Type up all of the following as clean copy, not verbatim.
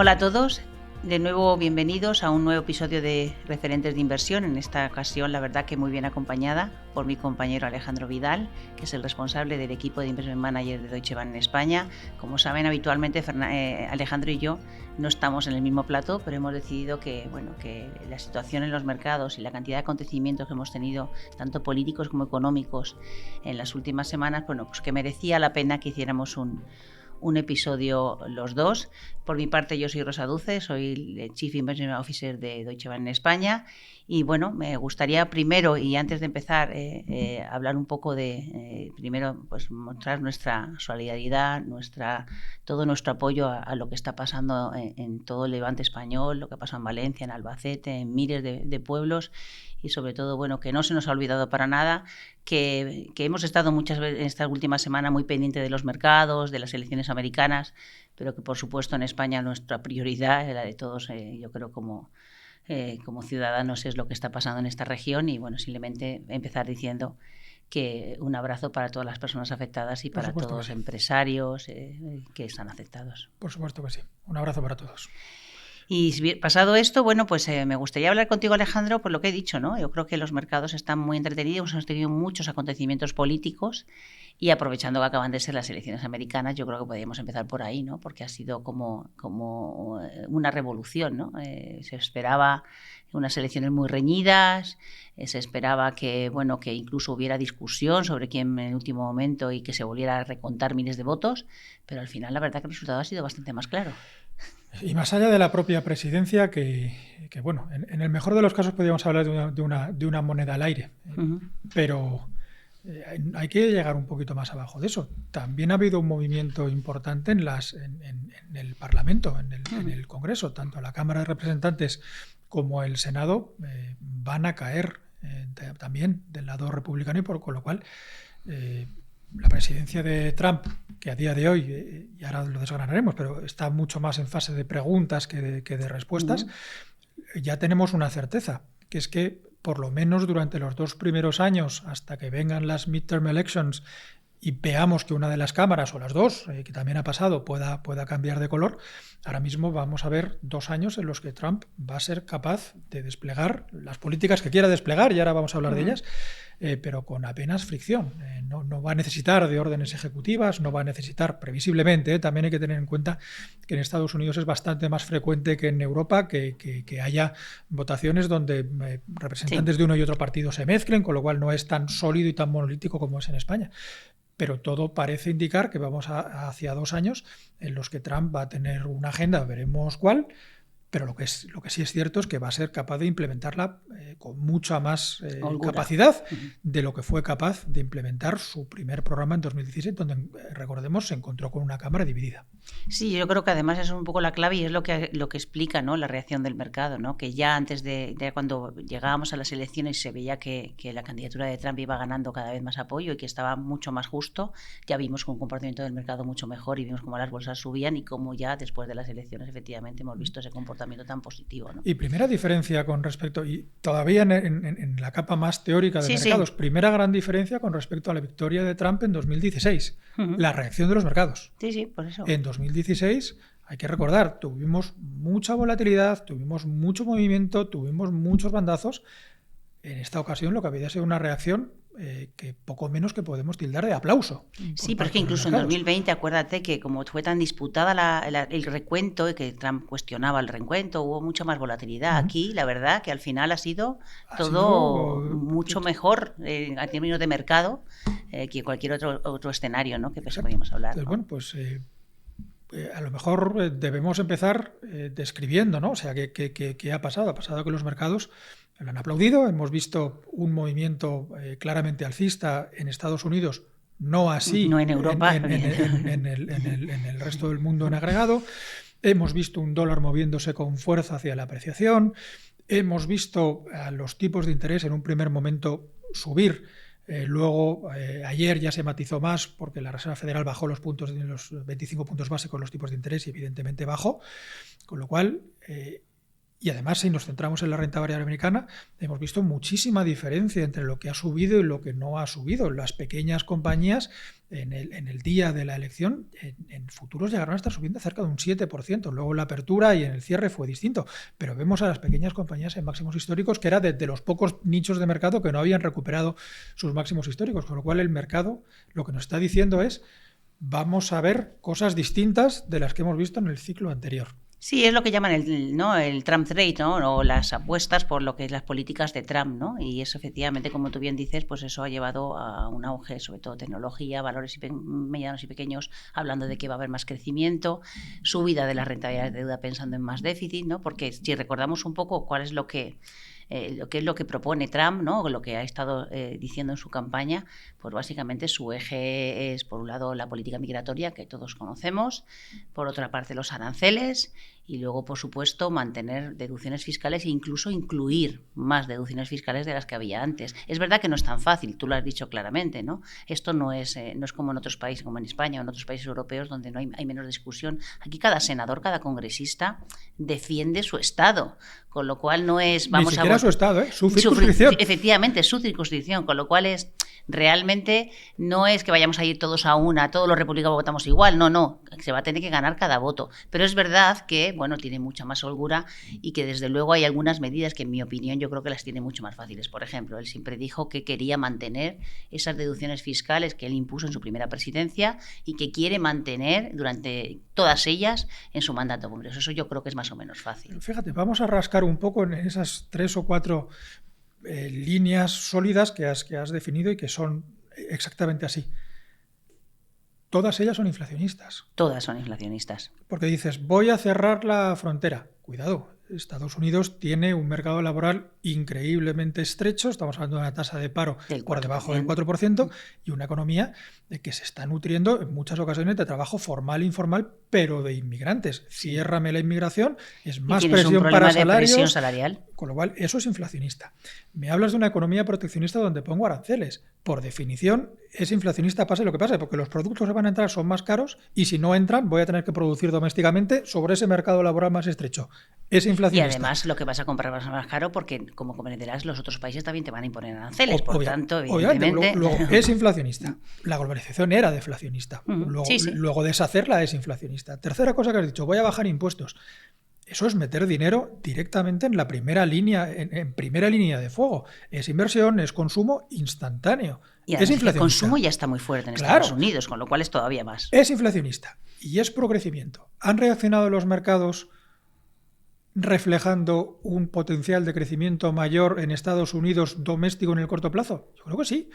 Hola a todos, de nuevo bienvenidos a un nuevo episodio de Referentes de Inversión. En esta ocasión, la verdad que muy bien acompañada por mi compañero Alejandro Vidal, que es el responsable del equipo de Investment Manager de Deutsche Bank en España. Como saben, habitualmente Alejandro y yo no estamos en el mismo plató, pero hemos decidido que la situación en los mercados y la cantidad de acontecimientos que hemos tenido, tanto políticos como económicos, en las últimas semanas, pues que merecía la pena que hiciéramos un episodio los dos. Por mi parte, yo soy Rosa Duce, soy el Chief Investment Officer de Deutsche Bank en España. Y bueno, me gustaría primero, y antes de empezar, hablar un poco de, primero, pues mostrar nuestra solidaridad, todo nuestro apoyo a lo que está pasando en todo el Levante español, lo que pasa en Valencia, en Albacete, en miles de pueblos. Y sobre todo, bueno, que no se nos ha olvidado para nada que hemos estado muchas veces en esta última semana muy pendiente de los mercados, de las elecciones americanas, pero que por supuesto en España nuestra prioridad, la de todos, yo creo como ciudadanos, es lo que está pasando en esta región. Y bueno, simplemente empezar diciendo que un abrazo para todas las personas afectadas y para todos los empresarios que están afectados. Por supuesto que sí. Un abrazo para todos. Y pasado esto, bueno, pues me gustaría hablar contigo, Alejandro, por lo que he dicho, ¿no? Yo creo que los mercados están muy entretenidos, hemos tenido muchos acontecimientos políticos y aprovechando que acaban de ser las elecciones americanas, yo creo que podríamos empezar por ahí, ¿no? Porque ha sido como una revolución, ¿no? Se esperaba unas elecciones muy reñidas, se esperaba que incluso hubiera discusión sobre quién en el último momento y que se volviera a recontar miles de votos, pero al final la verdad que el resultado ha sido bastante más claro. Y más allá de la propia presidencia, que bueno, en el mejor de los casos podríamos hablar de una moneda al aire, pero hay que llegar un poquito más abajo de eso. También ha habido un movimiento importante en el Parlamento, en el Congreso, tanto la Cámara de Representantes como el Senado van a caer también del lado republicano y con lo cual la presidencia de Trump, que a día de hoy, y ahora lo desgranaremos, pero está mucho más en fase de preguntas que de respuestas, ya tenemos una certeza, que es que por lo menos durante los 2 primeros años, hasta que vengan las midterm elections y veamos que una de las cámaras, o las dos, que también ha pasado, pueda cambiar de color, ahora mismo vamos a ver 2 años en los que Trump va a ser capaz de desplegar las políticas que quiera desplegar, y ahora vamos a hablar de ellas, pero con apenas fricción. No va a necesitar de órdenes ejecutivas, no va a necesitar, previsiblemente, también hay que tener en cuenta que en Estados Unidos es bastante más frecuente que en Europa que haya votaciones donde representantes de uno y otro partido se mezclen, con lo cual no es tan sólido y tan monolítico como es en España. Pero todo parece indicar que vamos hacia 2 años en los que Trump va a tener una agenda, veremos cuál, pero lo que sí es cierto es que va a ser capaz de implementarla con mucha más capacidad de lo que fue capaz de implementar su primer programa en 2016, donde, recordemos, se encontró con una Cámara dividida. Sí, yo creo que además es un poco la clave y es lo que explica, ¿no?, la reacción del mercado, ¿no? Que ya antes de cuando llegábamos a las elecciones se veía que la candidatura de Trump iba ganando cada vez más apoyo y que estaba mucho más justo. Ya vimos un comportamiento del mercado mucho mejor y vimos cómo las bolsas subían y cómo ya después de las elecciones efectivamente hemos visto ese comportamiento tan positivo, ¿no? Y primera diferencia con respecto, y todavía en la capa más teórica de mercados, primera gran diferencia con respecto a la victoria de Trump en 2016, la reacción de los mercados. Sí, por eso. En 2016, hay que recordar, tuvimos mucha volatilidad, tuvimos mucho movimiento, tuvimos muchos bandazos. En esta ocasión lo que había sido una reacción que poco menos que podemos tildar de aplauso. Sí, pero es que incluso en 2020, acuérdate que como fue tan disputada el recuento y que Trump cuestionaba el recuento, hubo mucha más volatilidad. Aquí, la verdad, que al final ha sido mucho mejor a términos de mercado que cualquier otro escenario, ¿no?, que podíamos hablar. Entonces, bueno, pues a lo mejor debemos empezar describiendo, ¿no? O sea, ¿qué ha pasado? Ha pasado que los mercados lo han aplaudido. Hemos visto un movimiento claramente alcista en Estados Unidos, no así no en Europa, en el resto del mundo en agregado. Hemos visto un dólar moviéndose con fuerza hacia la apreciación. Hemos visto a los tipos de interés en un primer momento subir. Luego, ayer ya se matizó más porque la Reserva Federal bajó los 25 puntos base con los tipos de interés y evidentemente bajó. Con lo cual, Y además, si nos centramos en la renta variable americana, hemos visto muchísima diferencia entre lo que ha subido y lo que no ha subido. Las pequeñas compañías, en el día de la elección, en futuros llegaron a estar subiendo cerca de un 7%. Luego la apertura y en el cierre fue distinto. Pero vemos a las pequeñas compañías en máximos históricos, que era de los pocos nichos de mercado que no habían recuperado sus máximos históricos. Con lo cual el mercado lo que nos está diciendo es: vamos a ver cosas distintas de las que hemos visto en el ciclo anterior. Sí, es lo que llaman el Trump trade, ¿no? O las apuestas por lo que es las políticas de Trump, ¿no? Y eso efectivamente, como tú bien dices, pues eso ha llevado a un auge, sobre todo tecnología, valores medianos y pequeños, hablando de que va a haber más crecimiento, subida de la rentabilidad de deuda pensando en más déficit, ¿no? Porque si recordamos un poco cuál es lo que es lo que propone Trump, ¿no? Lo que ha estado diciendo en su campaña, pues básicamente su eje es, por un lado, la política migratoria, que todos conocemos, por otra parte, los aranceles, y luego, por supuesto, mantener deducciones fiscales e incluso incluir más deducciones fiscales de las que había antes. Es verdad que no es tan fácil, tú lo has dicho claramente, ¿no? Esto no es como en otros países, como en España o en otros países europeos, donde no hay menos discusión. Aquí cada senador, cada congresista defiende su estado, con lo cual no es... Ni siquiera su estado, su circunscripción. Efectivamente, su circunscripción, con lo cual es... Realmente no es que vayamos a ir todos a una, todos los republicanos votamos igual, no, se va a tener que ganar cada voto. Pero es verdad que, bueno, tiene mucha más holgura y que desde luego hay algunas medidas que en mi opinión yo creo que las tiene mucho más fáciles. Por ejemplo, él siempre dijo que quería mantener esas deducciones fiscales que él impuso en su primera presidencia y que quiere mantener durante todas ellas en su mandato congreso. Eso yo creo que es más o menos fácil. Fíjate, vamos a rascar un poco en esas 3 o 4 líneas sólidas que has definido y que son exactamente así. Todas ellas son inflacionistas. Todas son inflacionistas. Porque dices, voy a cerrar la frontera. Cuidado, Estados Unidos tiene un mercado laboral increíblemente estrecho, estamos hablando de una tasa de paro por debajo del 4% y una economía que se está nutriendo en muchas ocasiones de trabajo formal e informal, pero de inmigrantes. Ciérrame la inmigración, es más presión para salarios, presión salarial. Con lo cual eso es inflacionista. Me hablas de una economía proteccionista donde pongo aranceles. Por definición es inflacionista pase lo que pase, porque los productos que van a entrar son más caros y si no entran voy a tener que producir domésticamente sobre ese mercado laboral más estrecho. Es inflacionista. Y además lo que vas a comprar va a ser más caro porque, como comprenderás, los otros países también te van a imponer aranceles. Por tanto, evidentemente... Luego es inflacionista. La globalización era deflacionista. Luego deshacerla es inflacionista. Tercera cosa que has dicho, voy a bajar impuestos. Eso es meter dinero directamente en la primera línea, en primera línea de fuego. Es inversión, es consumo instantáneo. Y además, es inflacionista. El consumo ya está muy fuerte en Estados Unidos, con lo cual es todavía más. Es inflacionista y es procrecimiento. ¿Han reaccionado los mercados reflejando un potencial de crecimiento mayor en Estados Unidos doméstico en el corto plazo? Yo creo que sí.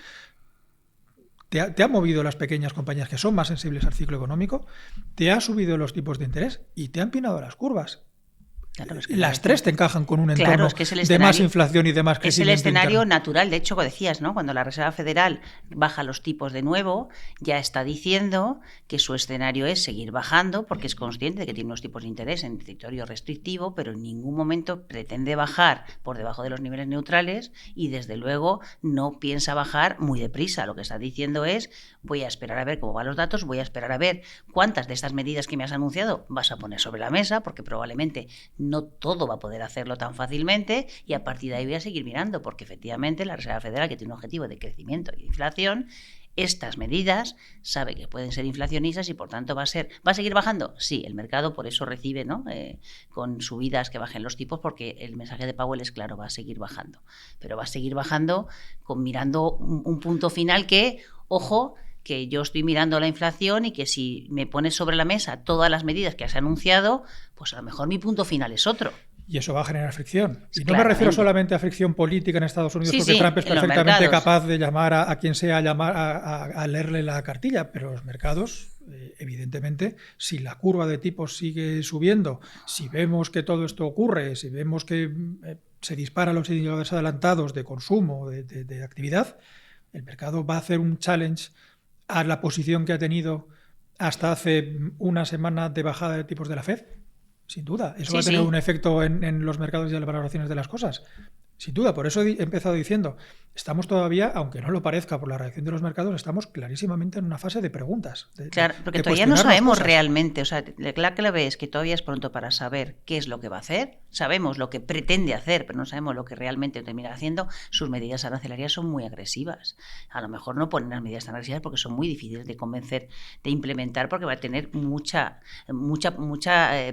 Te ha movido las pequeñas compañías que son más sensibles al ciclo económico, te ha subido los tipos de interés y te ha empinado las curvas. Claro, es que las tres te encajan con un entorno de más inflación y de más crecimiento. Es el escenario interno natural. De hecho, como decías, ¿no? Cuando la Reserva Federal baja los tipos de nuevo, ya está diciendo que su escenario es seguir bajando porque es consciente de que tiene unos tipos de interés en territorio restrictivo, pero en ningún momento pretende bajar por debajo de los niveles neutrales y desde luego no piensa bajar muy deprisa. Lo que está diciendo es: voy a esperar a ver cómo van los datos, voy a esperar a ver cuántas de estas medidas que me has anunciado vas a poner sobre la mesa, porque probablemente no todo va a poder hacerlo tan fácilmente y a partir de ahí voy a seguir mirando, porque efectivamente la Reserva Federal, que tiene un objetivo de crecimiento y de inflación, estas medidas sabe que pueden ser inflacionistas y por tanto va a seguir bajando. Sí, el mercado por eso recibe, ¿no? Con subidas que bajen los tipos, porque el mensaje de Powell es claro, va a seguir bajando, pero va a seguir bajando mirando un punto final que, ojo, que yo estoy mirando la inflación y que si me pones sobre la mesa todas las medidas que has anunciado, pues a lo mejor mi punto final es otro. Y eso va a generar fricción. Y no me refiero solamente a fricción política en Estados Unidos, porque Trump es perfectamente capaz de llamar a quien sea a leerle la cartilla, pero los mercados, evidentemente, si la curva de tipos sigue subiendo, si vemos que todo esto ocurre, si vemos que se disparan los indicadores adelantados de consumo, de actividad, el mercado va a hacer un challenge a la posición que ha tenido hasta hace una semana de bajada de tipos de la FED. Sin duda, eso va a tener un efecto en los mercados y en las valoraciones de las cosas. Sin duda, por eso he empezado diciendo, estamos todavía, aunque no lo parezca por la reacción de los mercados, estamos clarísimamente en una fase de preguntas. Claro, porque todavía no sabemos realmente, o sea, la clave es que todavía es pronto para saber qué es lo que va a hacer, sabemos lo que pretende hacer, pero no sabemos lo que realmente termina haciendo. Sus medidas arancelarias son muy agresivas. A lo mejor no ponen las medidas tan agresivas porque son muy difíciles de convencer, de implementar, porque va a tener mucha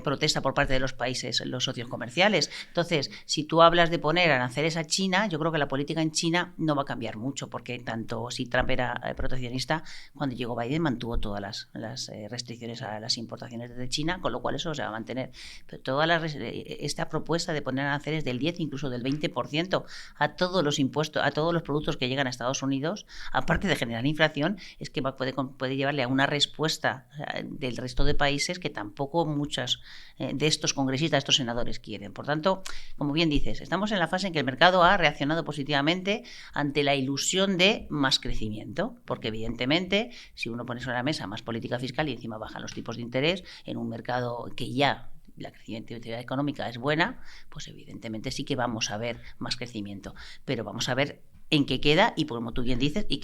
protesta por parte de los países, los socios comerciales. Entonces, si tú hablas de poner aranceles a China, yo creo que la política en China no va a cambiar mucho, porque tanto si Trump era proteccionista, cuando llegó Biden mantuvo todas las restricciones a las importaciones desde China, con lo cual eso se va a mantener. Pero esta propuesta de poner aranceles del 10, incluso del 20% a todos los impuestos, a todos los productos que llegan a Estados Unidos, aparte de generar inflación, es que puede llevarle a una respuesta del resto de países que tampoco muchos de estos congresistas, de estos senadores quieren. Por tanto, como bien dices, estamos en la fase en que el mercado ha reaccionado positivamente ante la ilusión de más crecimiento, porque evidentemente si uno pone sobre la mesa más política fiscal y encima bajan los tipos de interés en un mercado que ya la actividad económica es buena, pues evidentemente sí que vamos a ver más crecimiento, pero vamos a ver en qué queda y, como tú bien dices, y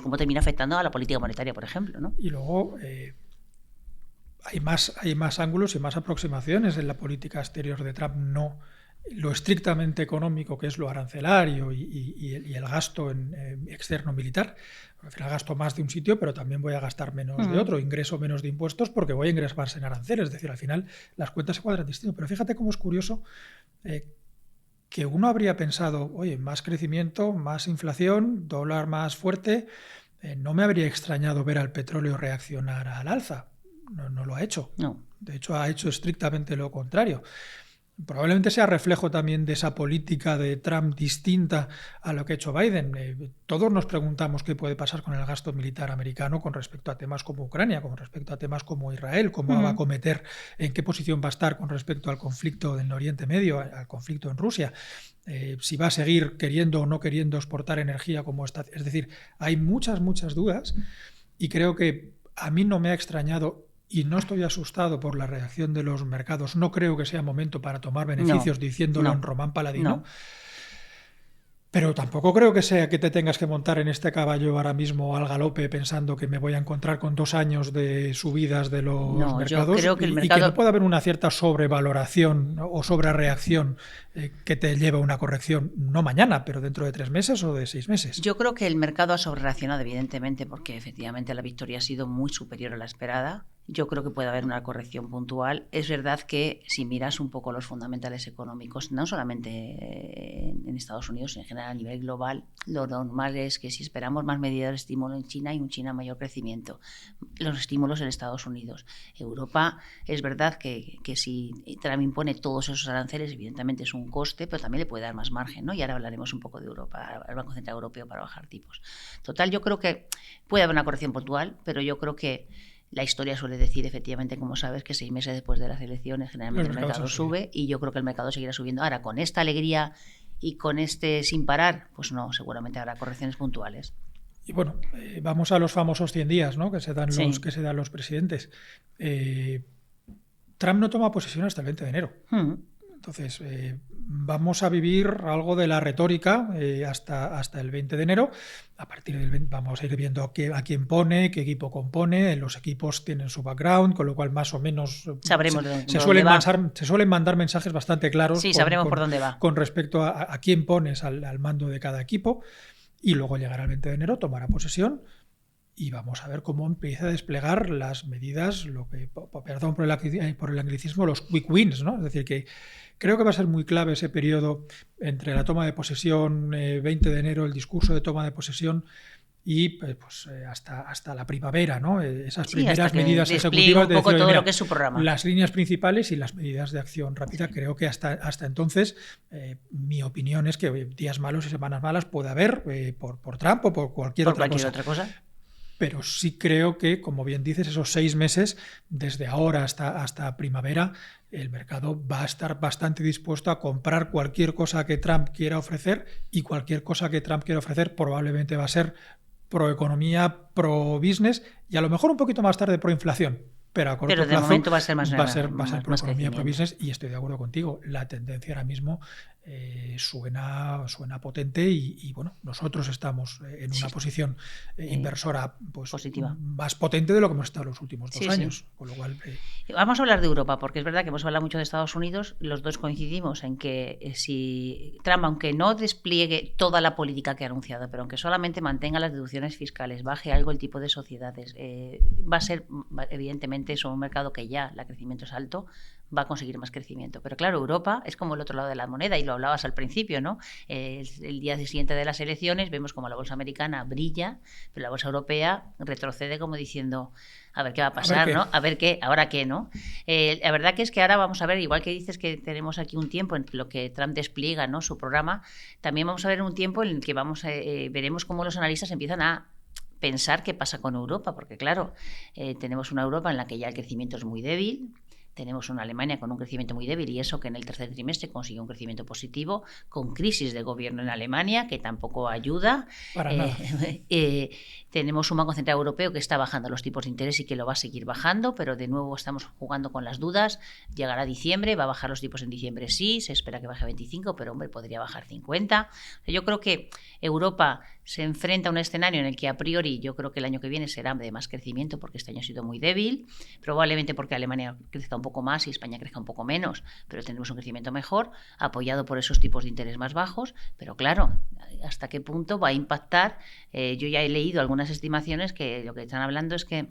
cómo termina afectando a la política monetaria, por ejemplo, ¿no? Y luego hay más ángulos y más aproximaciones en la política exterior de Trump, no lo estrictamente económico, que es lo arancelario y el gasto externo militar. Al final gasto más de un sitio, pero también voy a gastar menos de otro, ingreso menos de impuestos porque voy a ingresar más en aranceles. Es decir, al final las cuentas se cuadran distinto. Pero fíjate cómo es curioso que uno habría pensado, oye, más crecimiento, más inflación, dólar más fuerte. No me habría extrañado ver al petróleo reaccionar al alza. No lo ha hecho. No. De hecho, ha hecho estrictamente lo contrario. Probablemente sea reflejo también de esa política de Trump distinta a lo que ha hecho Biden. Todos nos preguntamos qué puede pasar con el gasto militar americano con respecto a temas como Ucrania, con respecto a temas como Israel, cómo va a acometer, en qué posición va a estar con respecto al conflicto del Oriente Medio, al conflicto en Rusia, si va a seguir queriendo o no queriendo exportar energía como está. Es decir, hay muchas dudas y creo que a mí no me ha extrañado. Y no estoy asustado por la reacción de los mercados. No creo que sea momento para tomar beneficios diciéndolo en Román Paladino. No. Pero tampoco creo que sea que te tengas que montar en este caballo ahora mismo al galope pensando que me voy a encontrar con 2 años de subidas de los mercados. Yo creo que el mercado... y que no puede haber una cierta sobrevaloración o sobrereacción que te lleve a una corrección, no mañana, pero dentro de 3 meses o de 6 meses. Yo creo que el mercado ha sobrereaccionado, evidentemente, porque efectivamente la victoria ha sido muy superior a la esperada. Yo creo que puede haber una corrección puntual. Es verdad que si miras un poco los fundamentales económicos, no solamente en Estados Unidos, sino en general a nivel global, lo normal es que si esperamos más medidas de estímulo en China y en China mayor crecimiento, los estímulos en Estados Unidos. Europa, es verdad que si Trump impone todos esos aranceles, evidentemente es un coste, pero también le puede dar más margen, ¿no? Y ahora hablaremos un poco de Europa, el Banco Central Europeo para bajar tipos. Total, yo creo que puede haber una corrección puntual, pero yo creo que la historia suele decir, efectivamente, como sabes, que 6 meses después de las elecciones generalmente el mercado sube y yo creo que el mercado seguirá subiendo. Ahora, con esta alegría y con este sin parar, pues no, seguramente habrá correcciones puntuales. Y bueno, vamos a los famosos 100 días, ¿no? que se dan los presidentes. Trump no toma posesión hasta el 20 de enero. Entonces, vamos a vivir algo de la retórica hasta el 20 de enero. A partir del 20 vamos a ir viendo a quién pone, qué equipo compone. Los equipos tienen su background, con lo cual más o menos sabremos se suelen mandar mensajes bastante claros. Sí, sabremos por dónde va. Con respecto a quién pones al mando de cada equipo. Y luego llegará el 20 de enero, tomará posesión. Y vamos a ver cómo empieza a desplegar las medidas, perdón por el anglicismo, los quick wins, ¿no? Es decir, que creo que va a ser muy clave ese periodo entre la toma de posesión, 20 de enero, el discurso de toma de posesión y hasta la primavera, ¿no? Esas primeras medidas ejecutivas de decir, todo lo que es su programa. Las líneas principales y las medidas de acción rápida. Creo que hasta entonces mi opinión es que días malos y semanas malas puede haber por Trump o por cualquier otra cosa. Pero sí creo que, como bien dices, esos 6 meses, desde ahora hasta primavera, el mercado va a estar bastante dispuesto a comprar cualquier cosa que Trump quiera ofrecer, y cualquier cosa que Trump quiera ofrecer probablemente va a ser pro economía, pro business y a lo mejor un poquito más tarde pro inflación. Pero a corto plazo momento va a ser más pro economía, pro business, y estoy de acuerdo contigo. La tendencia ahora mismo suena potente y bueno, nosotros estamos en una posición inversora pues positiva, más potente de lo que hemos estado los últimos 2 años. Con lo cual, vamos a hablar de Europa, porque es verdad que hemos hablado mucho de Estados Unidos. Los dos coincidimos en que si Trump, aunque no despliegue toda la política que ha anunciado, pero aunque solamente mantenga las deducciones fiscales, baje algo el tipo de sociedades, va a ser, evidentemente, es un mercado que ya el crecimiento es alto, va a conseguir más crecimiento. Pero claro, Europa es como el otro lado de la moneda, y lo hablabas al principio, ¿no? El día siguiente de las elecciones vemos como la bolsa americana brilla, pero la bolsa europea retrocede como diciendo, a ver qué va a pasar, ¿no? A ver qué, ahora qué, ¿no? La verdad que es que ahora vamos a ver, igual que dices que tenemos aquí un tiempo en lo que Trump despliega, ¿no?, su programa, también vamos a ver un tiempo en el que veremos cómo los analistas empiezan a pensar qué pasa con Europa, porque claro, tenemos una Europa en la que ya el crecimiento es muy débil. Tenemos una Alemania con un crecimiento muy débil, y eso que en el tercer trimestre consiguió un crecimiento positivo, con crisis de gobierno en Alemania que tampoco ayuda. Para nada. Tenemos un Banco Central Europeo que está bajando los tipos de interés y que lo va a seguir bajando, pero de nuevo estamos jugando con las dudas. Llegará diciembre, va a bajar los tipos en diciembre, sí, se espera que baje 25, pero hombre, podría bajar 50. Yo creo que Europa se enfrenta a un escenario en el que a priori yo creo que el año que viene será de más crecimiento, porque este año ha sido muy débil, probablemente porque Alemania crezca un poco más y España crezca un poco menos, pero tendremos un crecimiento mejor, apoyado por esos tipos de interés más bajos. Pero claro, ¿hasta qué punto va a impactar? Yo ya he leído algunas estimaciones que lo que están hablando es que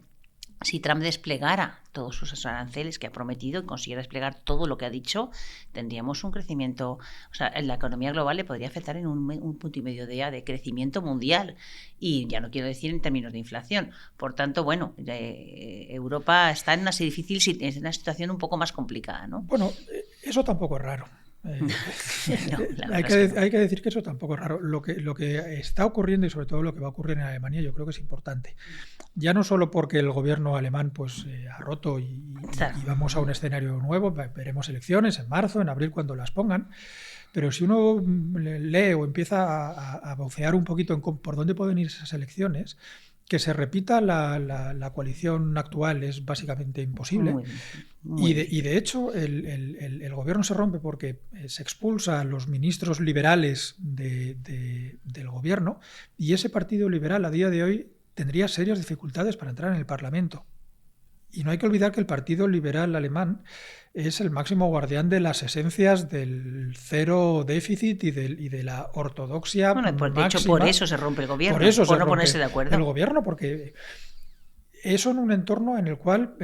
si Trump desplegara todos sus aranceles que ha prometido y consiguiera desplegar todo lo que ha dicho, tendríamos un crecimiento, o sea, en la economía global le podría afectar en un punto y medio de crecimiento mundial, y ya no quiero decir en términos de inflación. Por tanto, bueno, Europa está en una situación un poco más complicada, ¿no? Bueno, eso tampoco es raro. Hay que decir que eso tampoco es raro. Lo que está ocurriendo, y sobre todo lo que va a ocurrir en Alemania, yo creo que es importante. Ya no solo porque el gobierno alemán pues ha roto y vamos a un escenario nuevo, veremos elecciones en marzo, en abril, cuando las pongan, pero si uno lee o empieza a bucear un poquito en por dónde pueden ir esas elecciones, que se repita la coalición actual es básicamente imposible. Muy bien. Y de hecho el gobierno se rompe porque se expulsa a los ministros liberales del gobierno, y ese partido liberal a día de hoy tendría serias dificultades para entrar en el Parlamento. Y no hay que olvidar que el Partido Liberal Alemán es el máximo guardián de las esencias del cero déficit y de la ortodoxia máxima. De hecho, por eso se rompe el gobierno, por no ponerse de acuerdo. El gobierno, porque eso en un entorno en el cual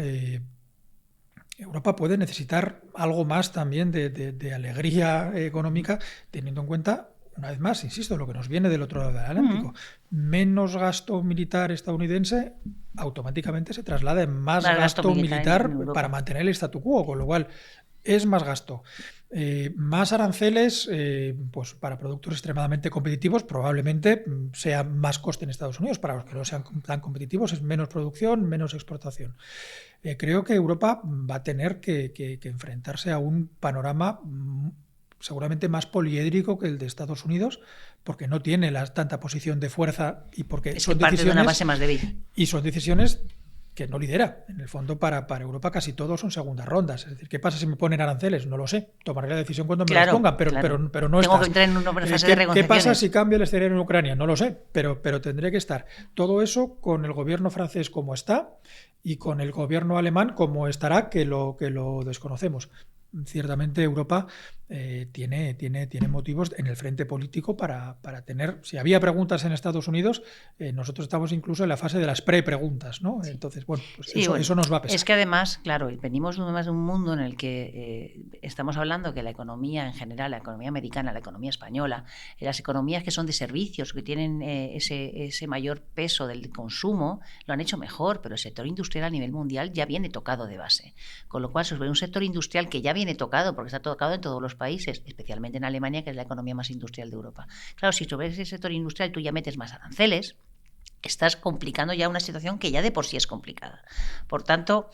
Europa puede necesitar algo más también de alegría económica, teniendo en cuenta, una vez más, insisto, lo que nos viene del otro lado del Atlántico. Menos gasto militar estadounidense automáticamente se traslada en más gasto militar para mantener el statu quo, con lo cual es más gasto. Más aranceles pues para productos extremadamente competitivos, probablemente sea más coste en Estados Unidos. Para los que no sean tan competitivos es menos producción, menos exportación. Creo que Europa va a tener que enfrentarse a un panorama seguramente más poliédrico que el de Estados Unidos, porque no tiene tanta posición de fuerza y porque son parte de una base más débil. Y son decisiones que no lidera. En el fondo, para Europa casi todos son segundas rondas. Es decir, ¿qué pasa si me ponen aranceles? No lo sé. Tomaré la decisión cuando me las pongan, pero no Tengo que entrar en una fase de ¿Qué pasa si cambia el escenario en Ucrania? No lo sé, pero tendré que estar. Todo eso con el gobierno francés como está y con el gobierno alemán como estará, que lo desconocemos. Ciertamente Europa tiene motivos en el frente político para tener. Si había preguntas en Estados Unidos, nosotros estamos incluso en la fase de las pre-preguntas, ¿no? Sí. Entonces, bueno, pues eso nos va a pesar. Es que además, claro, venimos de un mundo en el que estamos hablando que la economía en general, la economía americana, la economía española, las economías que son de servicios, que tienen ese mayor peso del consumo, lo han hecho mejor, pero el sector industrial a nivel mundial ya viene tocado de base. Con lo cual, sobre un sector industrial que ya viene tocado, porque está tocado en todos los países, especialmente en Alemania, que es la economía más industrial de Europa. Claro, si sobre ese sector industrial tú ya metes más aranceles, estás complicando ya una situación que ya de por sí es complicada. Por tanto,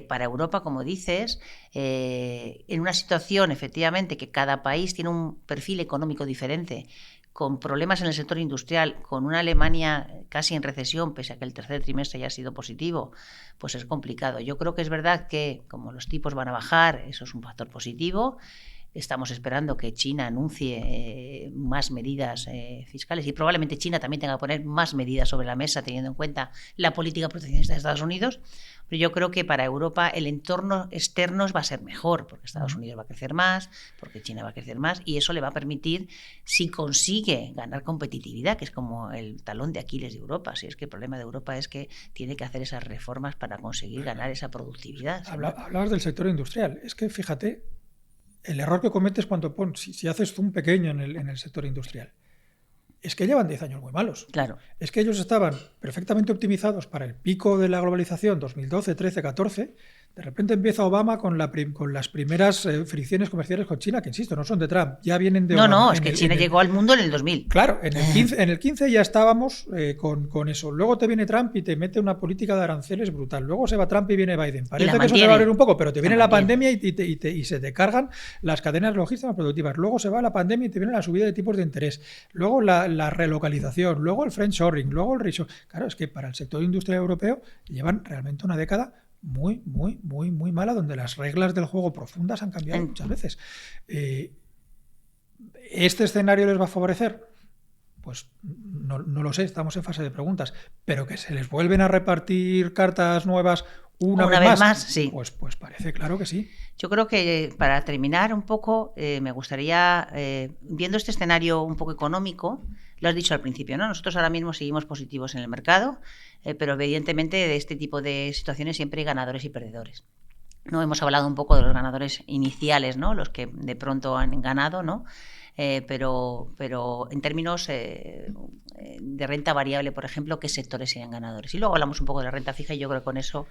para Europa, como dices, en una situación efectivamente que cada país tiene un perfil económico diferente, con problemas en el sector industrial, con una Alemania casi en recesión, pese a que el tercer trimestre ya ha sido positivo, pues es complicado. Yo creo que es verdad que como los tipos van a bajar, eso es un factor positivo. estamos esperando que China anuncie más medidas fiscales, y probablemente China también tenga que poner más medidas sobre la mesa teniendo en cuenta la política proteccionista de Estados Unidos. Pero yo creo que para Europa el entorno externo va a ser mejor, porque Estados Unidos va a crecer más, porque China va a crecer más, y eso le va a permitir, si consigue ganar competitividad, que es como el talón de Aquiles de Europa. Si es que el problema de Europa es que tiene que hacer esas reformas para conseguir ganar esa productividad. Hablabas del sector industrial. Es que fíjate, el error que cometes cuando si haces zoom pequeño en el sector industrial, es que llevan 10 años muy malos. Claro. Es que ellos estaban perfectamente optimizados para el pico de la globalización 2012, 13, 14. De repente empieza Obama con las primeras fricciones comerciales con China, que insisto, no son de Trump, ya vienen de Obama. No, es que China llegó al mundo en el 2000. Claro, en el 15 ya estábamos con eso. Luego te viene Trump y te mete una política de aranceles brutal. Luego se va Trump y viene Biden. Parece que eso se va a abrir un poco, pero te viene la pandemia y se te cargan las cadenas logísticas productivas. Luego se va la pandemia y te viene la subida de tipos de interés. Luego la relocalización, luego el friendshoring, luego el reshoring. Claro, es que para el sector industrial europeo llevan realmente una década muy mala, donde las reglas del juego profundas han cambiado muchas veces. ¿Este escenario les va a favorecer? Pues no lo sé, estamos en fase de preguntas. Pero que se les vuelven a repartir cartas nuevas una vez más, sí. Pues parece claro que sí. Yo creo que para terminar un poco, me gustaría, viendo este escenario un poco económico, lo has dicho al principio, ¿no? Nosotros ahora mismo seguimos positivos en el mercado, pero evidentemente de este tipo de situaciones siempre hay ganadores y perdedores. No hemos hablado un poco de los ganadores iniciales, ¿no? Los que de pronto han ganado, ¿no? Pero en términos de renta variable, por ejemplo, ¿qué sectores serían ganadores? Y luego hablamos un poco de la renta fija y yo creo que con eso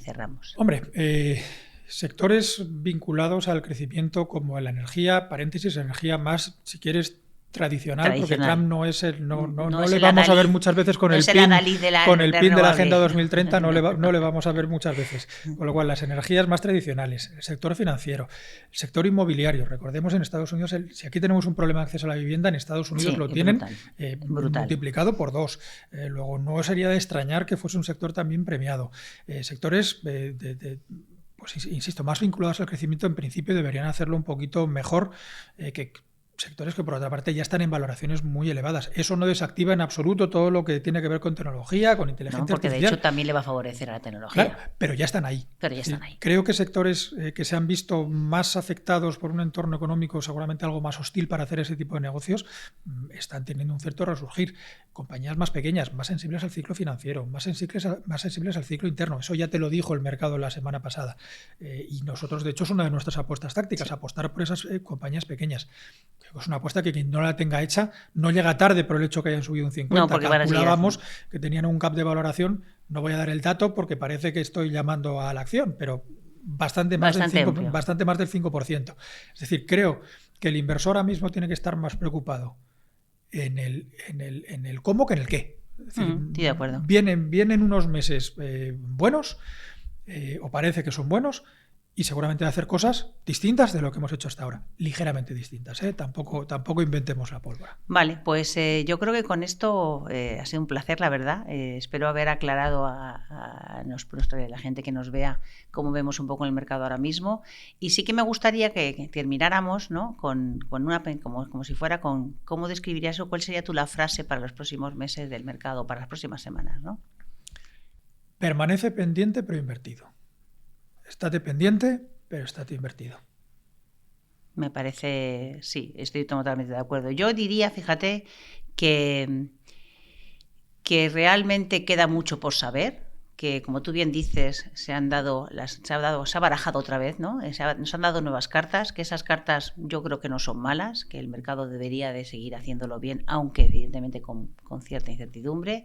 cerramos. Hombre, sectores vinculados al crecimiento como la energía, paréntesis, energía más, si quieres, tradicional, porque Trump no es no le vamos a ver muchas veces con el pin de la Agenda 2030, no le vamos a ver muchas veces. Con lo cual, las energías más tradicionales, el sector financiero, el sector inmobiliario. Recordemos, en Estados Unidos, si aquí tenemos un problema de acceso a la vivienda, en Estados Unidos lo tienen multiplicado por 2. Luego, no sería de extrañar que fuese un sector también premiado. Sectores pues insisto, más vinculados al crecimiento, en principio deberían hacerlo un poquito mejor que sectores que, por otra parte, ya están en valoraciones muy elevadas. Eso no desactiva en absoluto todo lo que tiene que ver con tecnología, con inteligencia artificial. Porque de hecho también le va a favorecer a la tecnología. Claro, pero ya están ahí. Creo que sectores que se han visto más afectados por un entorno económico seguramente algo más hostil para hacer ese tipo de negocios están teniendo un cierto resurgir. Compañías más pequeñas, más sensibles al ciclo financiero, más sensibles al ciclo interno. Eso ya te lo dijo el mercado la semana pasada. Y nosotros, de hecho, es una de nuestras apuestas tácticas, apostar por esas compañías pequeñas. Es una apuesta que quien no la tenga hecha no llega tarde por el hecho que hayan subido un 50. No, porque calculábamos que tenían un gap de valoración, no voy a dar el dato porque parece que estoy llamando a la acción, pero bastante más del 5%. Es decir, creo que el inversor ahora mismo tiene que estar más preocupado en el cómo que en el qué. Es decir, estoy de acuerdo. Vienen unos meses buenos, o parece que son buenos, y seguramente va a hacer cosas distintas de lo que hemos hecho hasta ahora, ligeramente distintas, ¿eh? Tampoco inventemos la pólvora. Vale, pues yo creo que con esto ha sido un placer, la verdad. Espero haber aclarado a la gente que nos vea cómo vemos un poco el mercado ahora mismo. Y sí que me gustaría que termináramos, ¿no? con una como si fuera con cómo describirías o cuál sería la frase para los próximos meses del mercado, para las próximas semanas, ¿no? Permanece pendiente pero invertido. Estate pendiente, pero estate invertido. Me parece, sí, estoy totalmente de acuerdo. Yo diría, fíjate, que realmente queda mucho por saber, que como tú bien dices, se ha barajado otra vez, ¿no? Nos han dado nuevas cartas, que esas cartas yo creo que no son malas, que el mercado debería de seguir haciéndolo bien, aunque evidentemente con cierta incertidumbre.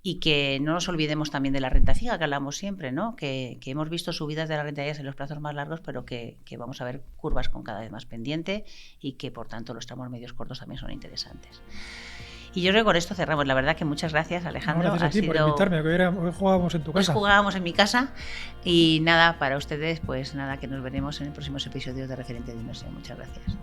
Y que no nos olvidemos también de la renta fija, que hablamos siempre, ¿no? Que hemos visto subidas de la renta fija en los plazos más largos, pero que vamos a ver curvas con cada vez más pendiente y que, por tanto, los tramos medios cortos también son interesantes. Y yo creo que con esto cerramos. La verdad que muchas gracias, Alejandro. Gracias a ti por invitarme, que hoy jugábamos en tu casa. Hoy jugábamos en mi casa y nada, para ustedes, pues nada, que nos veremos en los próximos episodios de Referentes de Inversión. Muchas gracias.